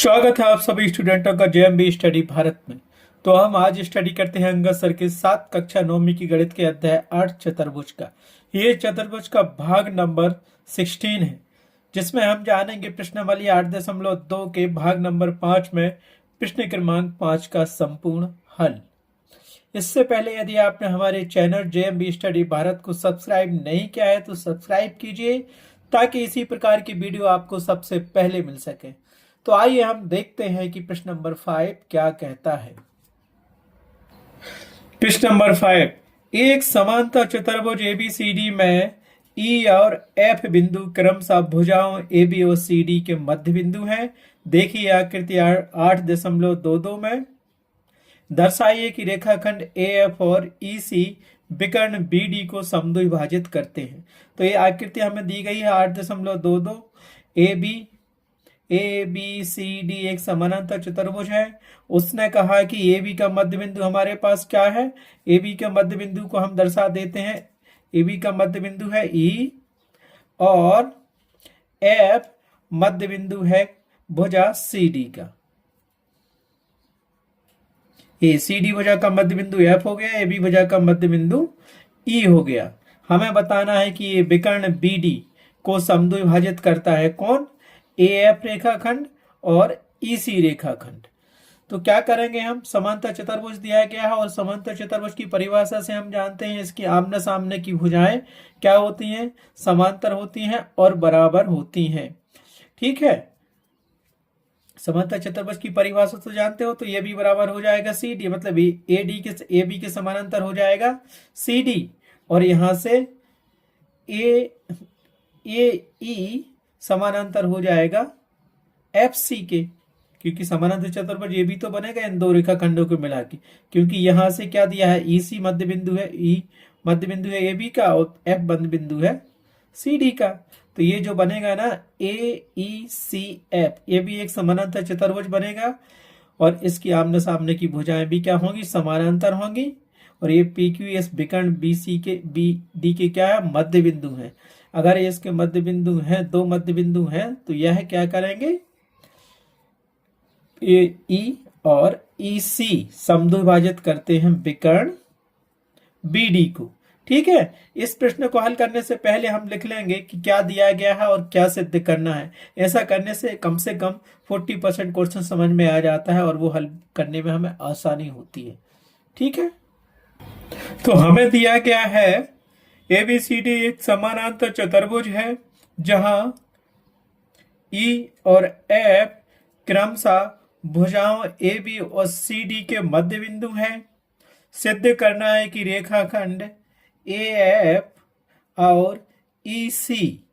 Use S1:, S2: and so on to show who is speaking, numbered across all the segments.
S1: स्वागत है आप सभी स्टूडेंटों का जेएमबी स्टडी भारत में। तो हम आज स्टडी करते हैं अंगद सर के 7 कक्षा 9वीं की गणित के अध्याय 8 चतुर्भुज का। ये चतुर्भुज का भाग नंबर 16 है, जिसमें हम जानेंगे प्रश्नावली 8.2 के भाग नंबर 5 में प्रश्न क्रमांक 5 का संपूर्ण हल। इससे पहले यदि आपने हमारे चैनल जेएमबी स्टडी भारत को सब्सक्राइब नहीं किया है तो सब्सक्राइब कीजिए, ताकि इसी प्रकार की वीडियो आपको सबसे पहले मिल सके। तो आइए हम देखते हैं कि प्रश्न नंबर 5 क्या कहता है। प्रश्न नंबर 5, एक समांतर चतुर्भुज एबीसीडी में ई और एफ बिंदु क्रमशः भुजाओं एबी और सीडी के मध्य बिंदु हैं। देखिए आकृति 8.22 में दर्शाइए कि रेखाखंड एएफ और ईसी विकर्ण बीडी को समद्विभाजित करते हैं। तो ये आकृति हमें दी गई है 8.22। ए बी सी डी एक समानांतर चतुर्भुज है। उसने कहा कि ए बी का मध्य बिंदु हमारे पास क्या है। ए बी का मध्य बिंदु को हम दर्शा देते हैं। ए बी का मध्य बिंदु है ई और एफ मध्य बिंदु है भुजा सी डी का। ए सी डी भुजा का मध्य बिंदु एफ हो गया, ए बी भुजा का मध्य बिंदु ई हो गया। हमें बताना है कि ये विकर्ण बी डी को समद्विभाजित करता है कौन, एएफ रेखाखंड और ईसी रेखाखंड। तो क्या करेंगे हम, समांतर चतुर्भुज दिया गया है और समांतर चतुर्भुज की परिभाषा से हम जानते हैं इसकी आमने सामने की भुजाएं क्या होती हैं, समांतर होती हैं और बराबर होती हैं। ठीक है, समांतर चतुर्भुज की परिभाषा तो जानते हो। तो ये भी बराबर हो जाएगा सी डी, मतलब ए बी के समानांतर हो जाएगा सी डी, और यहां से ए ई समानांतर हो जाएगा एफ सी के, क्योंकि समानांतर चतुर्भुज ये भी तो बनेगा इन दो रेखाखंडों को मिला के, क्योंकि यहां से क्या दिया है, ई सी मध्य बिंदु है, ई मध्य बिंदु है ए बी का और एफ मध्य बिंदु है सी डी का। तो ये जो बनेगा ना ए ई सी एफ, ये भी एक समानांतर चतुर्भुज बनेगा और इसकी आमने सामने की भुजाएं भी क्या होंगी, समानांतर होंगी। और ये पी क्यू एस विकर्ण बी सी के बी डी के क्या है, मध्य बिंदु है। अगर इसके मध्य बिंदु हैं, दो मध्य बिंदु हैं, तो यह क्या करेंगे, ई और ई सी समद्विभाजित करते हैं विकर्ण बी डी को। ठीक है, इस प्रश्न को हल करने से पहले हम लिख लेंगे कि क्या दिया गया है और क्या सिद्ध करना है। ऐसा करने से कम 40% क्वेश्चन समझ में आ जाता है और वो हल करने में हमें आसानी होती है। ठीक है, तो हमें दिया गया है एबीसीडी एक समानांतर चतुर्भुज है जहां ई और एफ क्रमशः भुजाओं ए बी और सी डी के मध्य बिंदु हैं। सिद्ध करना है कि रेखाखंड ए एफ और ई सी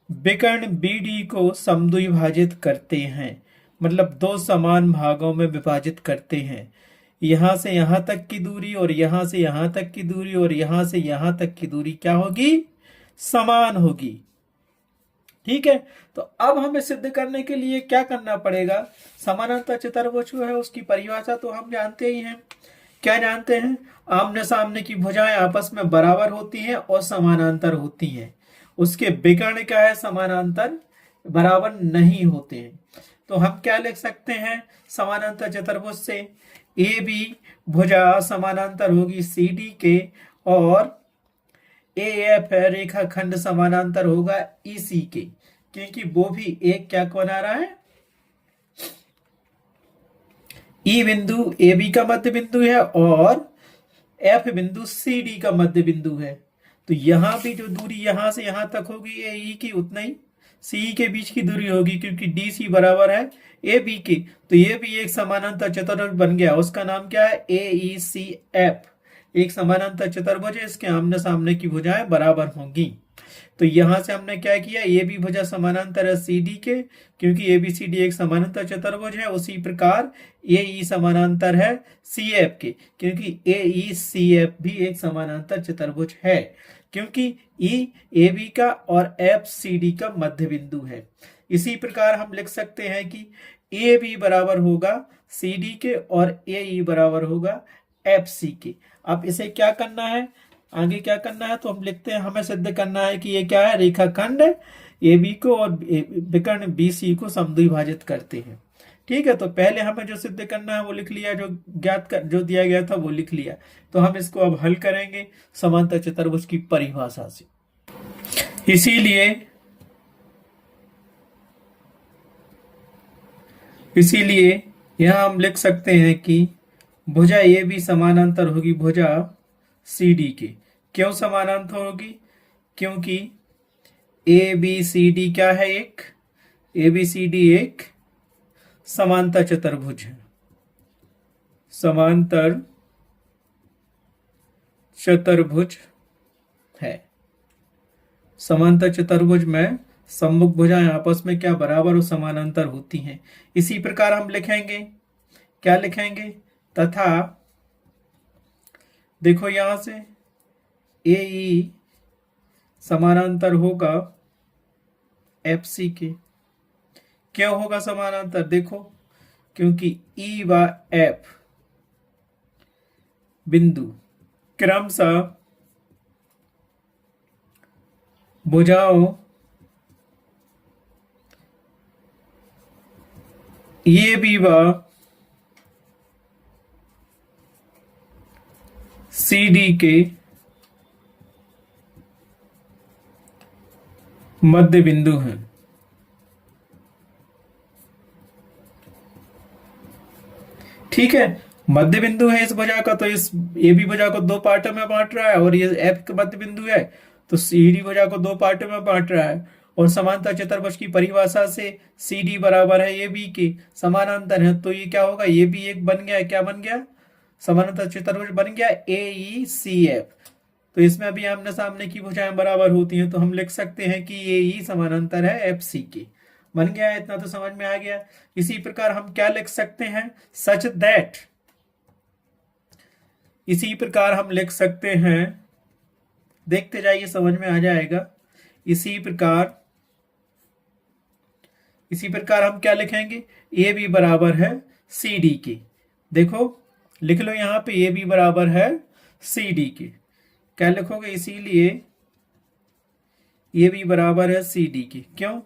S1: विकर्ण बी डी को समद्विभाजित करते हैं, मतलब दो समान भागों में विभाजित करते हैं। यहां से यहां तक की दूरी और यहां से यहां तक की दूरी और यहां से यहां तक की दूरी क्या होगी, समान होगी। ठीक है, तो अब हमें सिद्ध करने के लिए क्या करना पड़ेगा, समानांतर चतुर्भुज जो है उसकी परिभाषा तो हम जानते ही हैं। क्या जानते हैं, आमने सामने की भुजाएं आपस में बराबर होती हैं और समानांतर होती हैं। उसके विकर्ण क्या है, समानांतर बराबर नहीं होते हैं। तो हम क्या लिख सकते हैं, समानांतर चतुर्भुज से ए बी भुजा समानांतर होगी सी डी के और ए एफ रेखाखंड समानांतर होगा ई सी के, क्योंकि वो भी एक क्या बना रहा है, ई बिंदु ए बी का मध्य बिंदु है और एफ बिंदु सी डी का मध्य बिंदु है। तो यहां भी जो दूरी यहां से यहां तक होगी ए ई की उतना ही सी के बीच की दूरी होगी, क्योंकि डी सी बराबर है ए बी की। तो ये भी एक समानांतर चतुर्भुज बन गया, उसका नाम क्या है, ए ई सी एफ। एक समानांतर चतुर्भुज है, इसके आमने सामने की भुजाएं बराबर होंगी। तो यहां से हमने क्या किया, ए बी भुजा समानांतर है सी डी के, क्योंकि ए बी सी डी एक समानांतर चतुर्भुज है। उसी प्रकार ए ई समानांतर है सी एफ के, क्योंकि ए ई सी एफ भी एक समानांतर चतुर्भुज है, क्योंकि ई ए बी का और एफ सी डी का मध्य बिंदु है। इसी प्रकार हम लिख सकते हैं कि ए बी बराबर होगा सी डी के और ए ई बराबर होगा एफ सी के। अब इसे क्या करना है, आगे क्या करना है, तो हम लिखते हैं, हमें सिद्ध करना है कि ये क्या है, रेखाखंड ए बी को और विकर्ण बी सी को समद्विभाजित करते हैं। ठीक है, तो पहले हमें जो सिद्ध करना है वो लिख लिया, जो जो दिया गया था वो लिख लिया। तो हम इसको अब हल करेंगे समांतर चतुर्भुज की परिभाषा से। इसीलिए इसीलिए यहां हम लिख सकते हैं कि भुजा ए बी समानांतर होगी भुजा सी डी के। क्यों समानांतर होगी? क्योंकि ए बी सी डी क्या है? एक ए बी सी डी एक समांतर चतुर्भुज है। समांतर चतुर्भुज है। समांतर चतुर्भुज में सम्मुख भुजाएं आपस में क्या बराबर और समानांतर होती हैं। इसी प्रकार हम लिखेंगे, क्या लिखेंगे? तथा देखो यहां से ए ई समानांतर होगा एफ सी के। क्यों होगा समानांतर? देखो, क्योंकि ई व एफ बिंदु क्रमशः भुजाओं ये बी व सी डी के मध्य बिंदु हैं। ठीक है, मध्य बिंदु है इस भुजा का, तो इस ए बी भुजा को दो पार्टों में बांट रहा है, और ये एफ का मध्य बिंदु है तो सी डी भुजा को दो पार्टों में बांट रहा है। और समांतर चतुर्भुज की परिभाषा से सी डी बराबर है ए बी के, समानांतर है, तो ये क्या होगा? ये भी एक बन गया। क्या बन गया? समानांतर चतुर्भुज बन गया ए ई सी एफ। तो इसमें भी आमने सामने की भुजाएं बराबर होती हैं, तो हम लिख सकते हैं कि ए ई समानांतर है एफ सी के। बन गया है, इतना तो समझ में आ गया। इसी प्रकार हम क्या लिख सकते हैं? सच दैट, इसी प्रकार हम लिख सकते हैं, देखते जाइए समझ में आ जाएगा। इसी प्रकार हम क्या लिखेंगे? ए बी बराबर है सी डी के। देखो लिख लो यहां पे ए बी बराबर है सी डी के। क्या लिखोगे? इसीलिए ए बी बराबर है सी डी के। क्यों?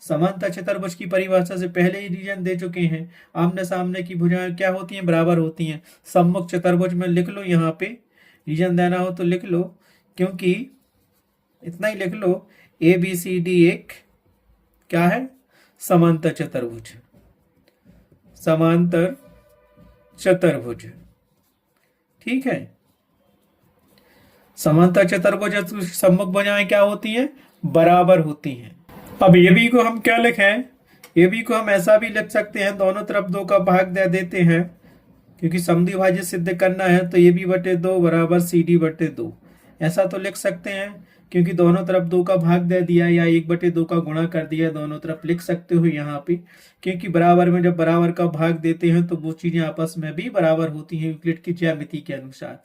S1: समांतर चतुर्भुज की परिभाषा से पहले ही रीजन दे चुके हैं। आमने सामने की भुजाएं क्या होती हैं? बराबर होती हैं। सम्मुख चतुर्भुज में लिख लो, यहाँ पे रीजन देना हो तो लिख लो, क्योंकि इतना ही लिख लो, ए बी सी डी एक क्या है? समांतर चतुर्भुज। समांतर चतुर्भुज, ठीक है। समांतर चतुर्भुज सम्मुख भुजाएं क्या होती हैं? बराबर होती हैं। अब ए बी को हम क्या लिखें? ए बी को हम ऐसा भी लिख सकते हैं, दोनों तरफ दो का भाग दे देते हैं, क्योंकि समद्विभाज्य सिद्ध करना है, तो ए बी बटे दो बराबर सी डी बटे दो। ऐसा तो लिख सकते हैं, क्योंकि दोनों तरफ दो का भाग दे दिया, या एक बटे दो का गुणा कर दिया, दोनों तरफ लिख सकते हो यहाँ पे, क्योंकि बराबर में जब बराबर का भाग देते हैं तो वो चीजें आपस में भी बराबर होती हैं यूक्लिड की ज्यामिति के अनुसार।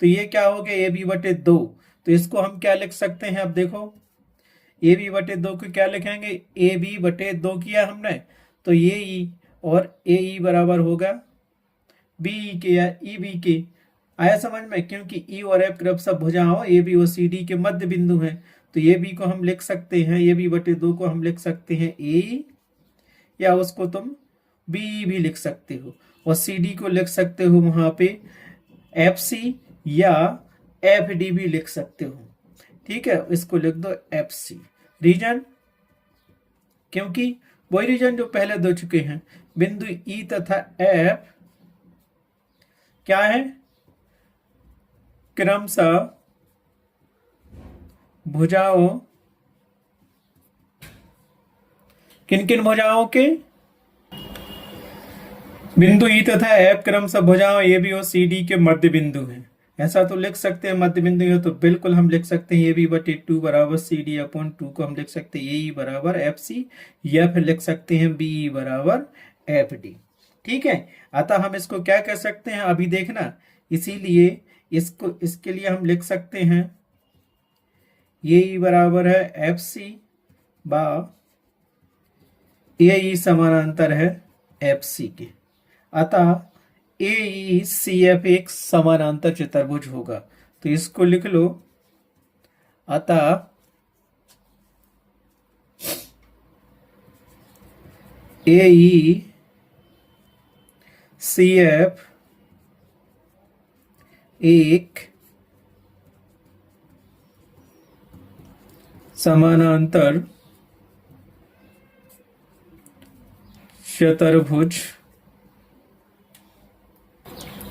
S1: तो ये क्या हो गया? ए बी बटे दो। तो इसको हम क्या लिख सकते हैं? अब देखो, ए बी बटे दो को क्या लिखेंगे? ए बी बटे दो किया हमने, तो ये ई और ए ई बराबर होगा बी ई के या ई बी के। आया समझ में? क्योंकि ई और एफ क्रमशः भुजाओं ए बी और सी डी के मध्य बिंदु हैं, तो ए बी को हम लिख सकते हैं, ए बी बटे दो को हम लिख सकते हैं ए, या उसको तुम बी भी लिख सकते हो, और सी डी को लिख सकते हो वहां पे एफ सी या एफ डी भी लिख सकते हो। ठीक है, इसको लिख दो एफ सी। रीजन, क्योंकि वही रीजन जो पहले दे चुके हैं, बिंदु ई तथा एफ क्या है? क्रमशः भुजाओं, किन किन भुजाओं के? बिंदु ई तथा एफ क्रमशः भुजाओं ए बी और सी डी के मध्य बिंदु हैं। ऐसा तो लिख सकते हैं मध्य बिंदु है, तो बिल्कुल हम लिख सकते हैं ए बी बटे टू बराबर सी डी अपॉन टू को हम लिख सकते हैं ए ई बराबर एफ सी, या फिर लिख सकते हैं बी ई बराबर एफ डी। ठीक है, अतः हम इसको क्या कह सकते हैं अभी देखना। इसीलिए इसको, इसके लिए हम लिख सकते हैं ए ई बराबर है एफ सी बा ए ई समानांतर है एफ सी के। अतः ए ई सी एफ एक समानांतर चतुर्भुज होगा। तो इसको लिख लो, अतः ए ई CF एक समानांतर चतुर्भुज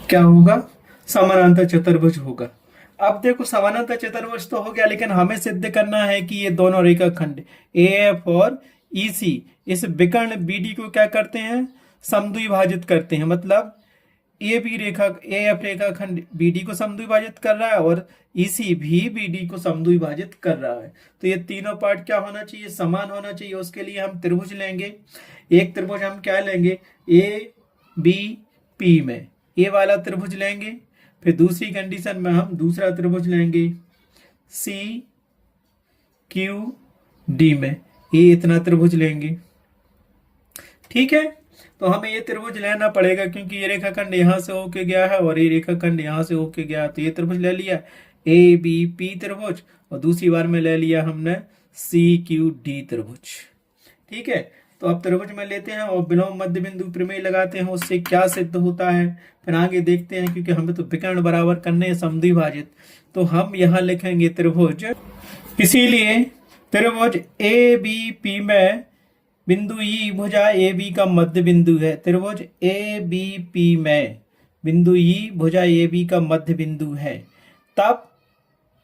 S1: क्या होगा? समानांतर चतुर्भुज होगा। अब देखो समानांतर चतुर्भुज तो हो गया, लेकिन हमें सिद्ध करना है कि ये दोनों रेखाखंड AF और EC इस विकर्ण BD को क्या करते हैं? समद्विभाजित करते हैं। मतलब AF रेखाखंड BD को समद्विभाजित कर रहा है और EC भी BD को समद्विभाजित कर रहा है। तो ये तीनों पार्ट क्या होना चाहिए? समान होना चाहिए। उसके लिए हम त्रिभुज लेंगे। एक त्रिभुज हम क्या लेंगे? ABP में ए वाला त्रिभुज लेंगे। फिर दूसरी कंडीशन में हम दूसरा त्रिभुज लेंगे CQD में, ये इतना त्रिभुज लेंगे। ठीक है, तो हमें ये त्रिभुज लेना पड़ेगा क्योंकि ये रेखाखंड यहां से होके गया है और ये रेखाखंड यहां से होके गया है। तो ये त्रिभुज ले लिया ABP त्रिभुज और दूसरी बार में ले लिया हमने CQD त्रिभुज। ठीक है, तो अब त्रिभुज में लेते हैं और विलोम मध्य बिंदु प्रमेय लगाते हैं, उससे क्या सिद्ध होता है फिर आगे देखते हैं, क्योंकि हमें तो विकर्ण बराबर करने हैं समद्विभाजित। तो हम यहाँ लिखेंगे त्रिभुज, इसीलिए त्रिभुज ABP में बिंदु E भुजा AB का मध्य बिंदु है। त्रिभुज ABP में बिंदु E भुजा AB का मध्य बिंदु है। तब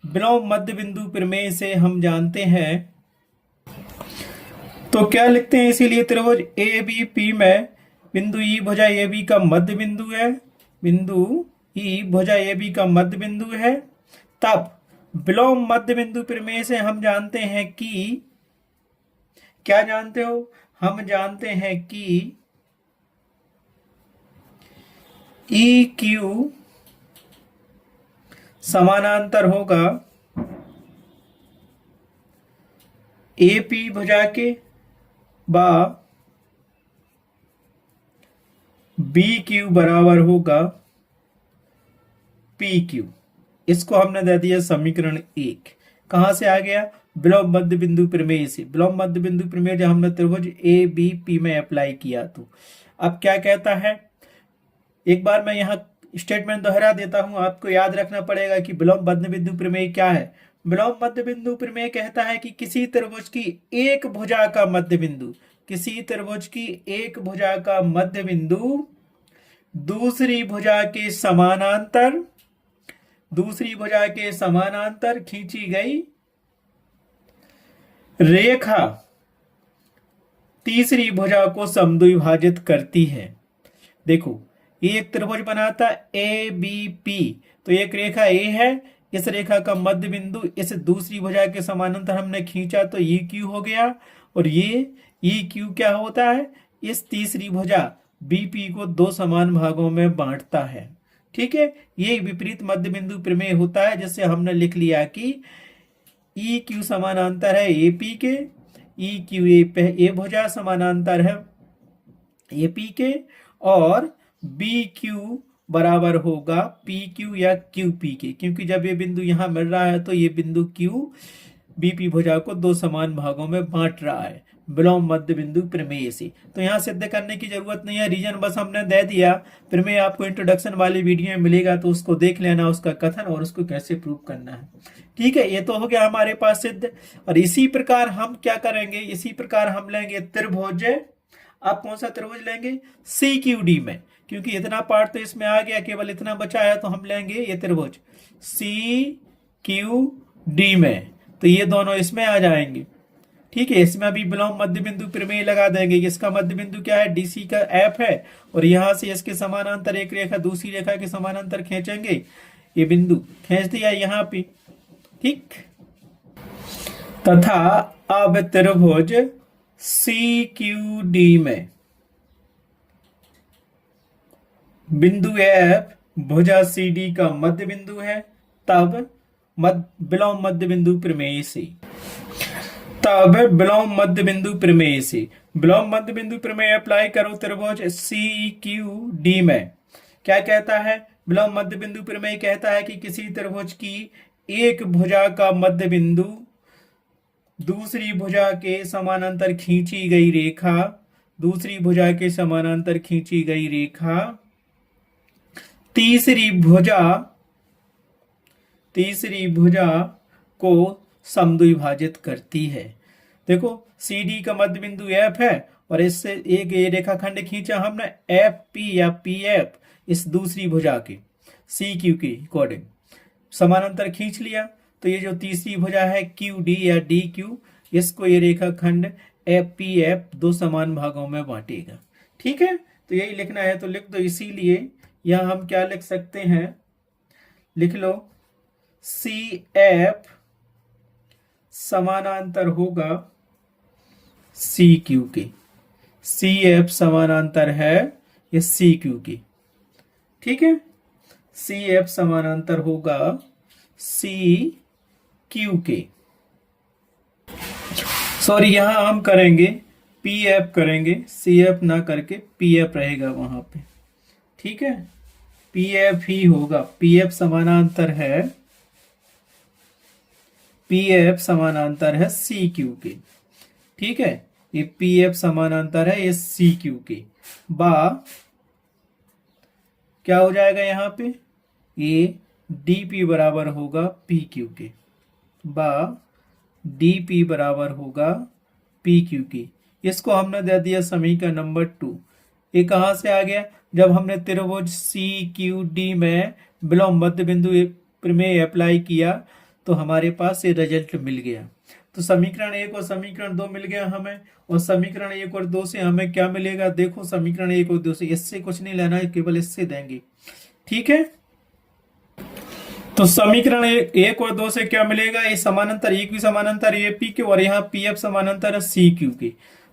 S1: विलोम मध्य बिंदु प्रमेय से हम जानते हैं, तो क्या लिखते हैं? इसीलिए त्रिभुज ABP में बिंदु E भुजा AB का मध्य बिंदु है। बिंदु E भुजा AB का मध्य बिंदु है। तब विलोम मध्य बिंदु प्रमेय से हम जानते हैं कि, क्या जानते हो? हम जानते हैं कि EQ समानांतर होगा AP भुजा के बा BQ बराबर होगा PQ। इसको हमने दे दिया समीकरण 1। कहां से आ गया? विलोम मध्य बिंदु प्रमेय से। विलोम मध्य बिंदु प्रमेय जब हमने त्रिभुज ABP में अप्लाई किया, तो अब क्या कहता है? एक बार मैं यहाँ स्टेटमेंट दोहरा देता हूं, आपको याद रखना पड़ेगा कि विलोम मध्य बिंदु प्रमेय क्या है। विलोम मध्य बिंदु प्रमेय कहता है कि किसी त्रिभुज की एक भुजा का मध्य बिंदु, किसी त्रिभुज की एक भुजा का मध्य बिंदु दूसरी भुजा के समानांतर, दूसरी भुजा के समानांतर खींची गई रेखा तीसरी भुजा को समद्विभाजित करती है। देखो, ये एक त्रिभुज बनाता ABP, तो एक रेखा A है, इस रेखा का मध्य बिंदु इस दूसरी भुजा के समानांतर हमने खींचा तो EQ हो गया, और ये EQ क्या होता है? इस तीसरी भुजा BP को दो समान भागों में बांटता है। ठीक है, ये विपरीत मध्य बिंदु प्रमेय होता है, जिससे हमने लिख लिया कि EQ समानांतर है AP के, EQ A भुजा समानांतर है AP के, और BQ बराबर होगा PQ या QP के, क्योंकि जब ये बिंदु यहां मिल रहा है तो ये बिंदु Q BP भुजा को दो समान भागों में बांट रहा है विलोम मध्य बिंदु प्रमेय से। तो यहाँ सिद्ध करने की जरूरत नहीं है, रीजन बस हमने दे दिया। प्रमेय आपको इंट्रोडक्शन वाली वीडियो में मिलेगा, तो उसको देख लेना, उसका कथन और उसको कैसे प्रूव करना है। ठीक है, ये तो हो गया हमारे पास सिद्ध। और इसी प्रकार हम क्या करेंगे? इसी प्रकार हम लेंगे त्रिभुज, आप कौन सा त्रिभुज लेंगे? CQD में, क्योंकि इतना पार्ट तो इसमें आ गया, केवल इतना बचा है, तो हम लेंगे ये त्रिभुज CQD में, तो ये दोनों इसमें आ जाएंगे। ठीक है, इसमें अभी विलोम मध्य बिंदु प्रमेय लगा देंगे। इसका मध्य बिंदु क्या है? DC का F है, और यहां से इसके समानांतर एक रेखा दूसरी रेखा के समानांतर खींचेंगे, ये बिंदु खींच दिया यहां पे। ठीक, तथा अब त्रिभुज CQD में बिंदु F भुजा CD का मध्य बिंदु है। तब विलोम मध्य बिंदु प्रमेय से, तब विलोम मध्य बिंदु प्रमेय से, विलोम मध्य बिंदु प्रमेय अप्लाई करो त्रिभुज CQD में। क्या कहता है? विलोम मध्य बिंदु प्रमेय कहता है कि किसी त्रिभुज की एक भुजा का मध्य बिंदु दूसरी भुजा के समानांतर खींची गई रेखा, दूसरी भुजा के समानांतर खींची गई रेखा तीसरी भुजा को समद्विभाजित करती है। देखो सी डी का मध्य बिंदु एफ है और इससे एक ये रेखाखंड खींचा हमने एफ पी या पी एफ, इस दूसरी भुजा के सी क्यू के अकॉर्डिंग समानांतर खींच लिया, तो ये जो तीसरी भुजा है क्यू डी या डी क्यू, इसको ये रेखाखंड एफ पी एफ दो समान भागों में बांटेगा। ठीक है, तो यही लिखना है तो लिख दो। इसीलिए यहां हम क्या लिख सकते हैं, लिख लो सी एफ समानांतर होगा सी क्यू के। सी एफ समानांतर है ये सी क्यू के। ठीक है, सी एफ समानांतर होगा सी क्यू के। सॉरी, यहां हम करेंगे पी एफ करेंगे, सी एफ ना करके पी एफ रहेगा वहां पे। ठीक है, पी एफ ही होगा। पी एफ समानांतर है, पी एफ समानांतर है सी क्यू के। ठीक है, ये पी एफ समानांतर है ये सी क्यू के। बा क्या हो जाएगा यहाँ पे, ये डी पी बराबर होगा पी क्यू के। बा डी पी बराबर होगा पी क्यू के। इसको हमने दे दिया समीकरण नंबर 2। ये कहां से आ गया, जब हमने त्रिभुज सी क्यू डी में विलोम मध्य बिंदु प्रमेय अप्लाई किया तो हमारे पास ये रिजल्ट मिल गया। तो समीकरण 1 और समीकरण 2 मिल गया हमें, और समीकरण 1 और 2 से हमें क्या मिलेगा, देखो समीकरण 1 और 2 से, इससे कुछ नहीं लेना है, केवल इससे देंगे। ठीक है, तो समीकरण 1 और 2 से क्या मिलेगा, ये समानांतर एक भी समानांतर ए पी के, और यहाँ पी एफ समानांतर है सी क्यू के।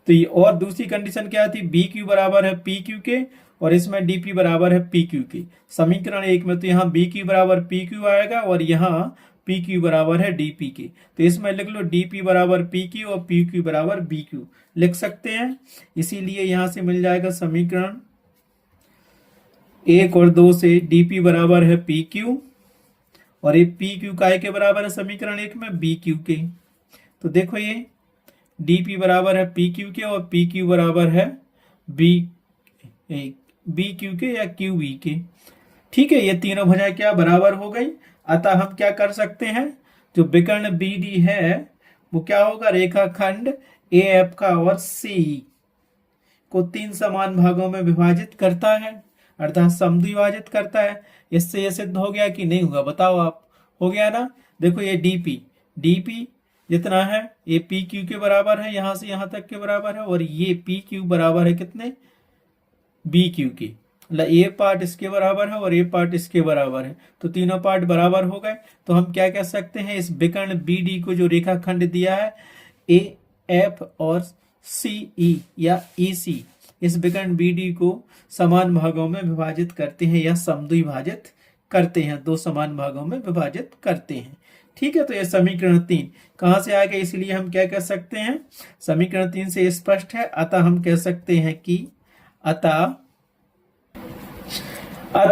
S1: तो ये और दूसरी कंडीशन क्या थी, बी क्यू बराबर है पी क्यू के और इसमें डी पी बराबर है पी क्यू के। समीकरण 1 में तो यहाँ बी क्यू बराबर पी क्यू आएगा और यहाँ पी क्यू बराबर है डी पी के। तो इसमें लिख लो डी पी बराबर पी क्यू और पी क्यू बराबर बी क्यू लिख सकते हैं। इसीलिए यहां से मिल जाएगा समीकरण 1 और 2 से डी पी बराबर है पी क्यू और ये पी क्यू काय के बराबर है समीकरण 1 में बी क्यू के। तो देखो ये डी पी बराबर है पी क्यू के और पी क्यू बराबर है बी क्यू के या क्यू बी के। ठीक है, ये तीनों भुजाएं क्या बराबर हो गई। अतः हम क्या कर सकते हैं, जो विकर्ण बी डी है वो क्या होगा, रेखाखंड ए एफ का और सी को 3 समान भागों में विभाजित करता है, अर्थात समद्विभाजित करता है। इससे यह सिद्ध हो गया कि नहीं हुआ, बताओ आप। हो गया ना। देखो ये डीपी जितना है ये पी क्यू के बराबर है, यहां से यहां तक के बराबर है, और ये पी क्यू बराबर है कितने, बी क्यू के। ये पार्ट इसके बराबर है और ये पार्ट इसके बराबर है, तो तीनों पार्ट बराबर हो गए। तो हम क्या कह सकते हैं, इस विकर्ण बी डी को जो रेखाखंड दिया है ए एफ और सी ई या ई सी, इस विकर्ण बी डी को समान भागों में विभाजित करते हैं या समद्विभाजित करते हैं, 2 समान भागों में विभाजित करते हैं। ठीक है, तो ये समीकरण 3 कहां से आ गया, इसलिए हम क्या कह सकते हैं, समीकरण 3 से स्पष्ट है। अतः हम कह सकते हैं कि अतः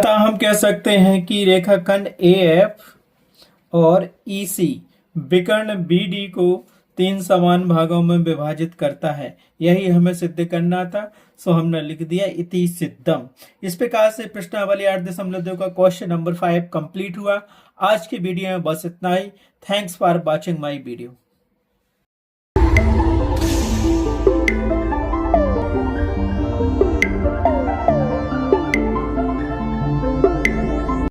S1: हम कह सकते हैं कि रेखाखंड ए एफ और ई सी विकर्ण बी डी को 3 समान भागों में विभाजित करता है। यही हमें सिद्ध करना था, सो हमने लिख दिया इति सिद्धम। इस प्रकार से प्रश्नावली 8.2 का क्वेश्चन नंबर 5 कंप्लीट हुआ। आज की वीडियो में बस इतना ही। Thanks for watching my video.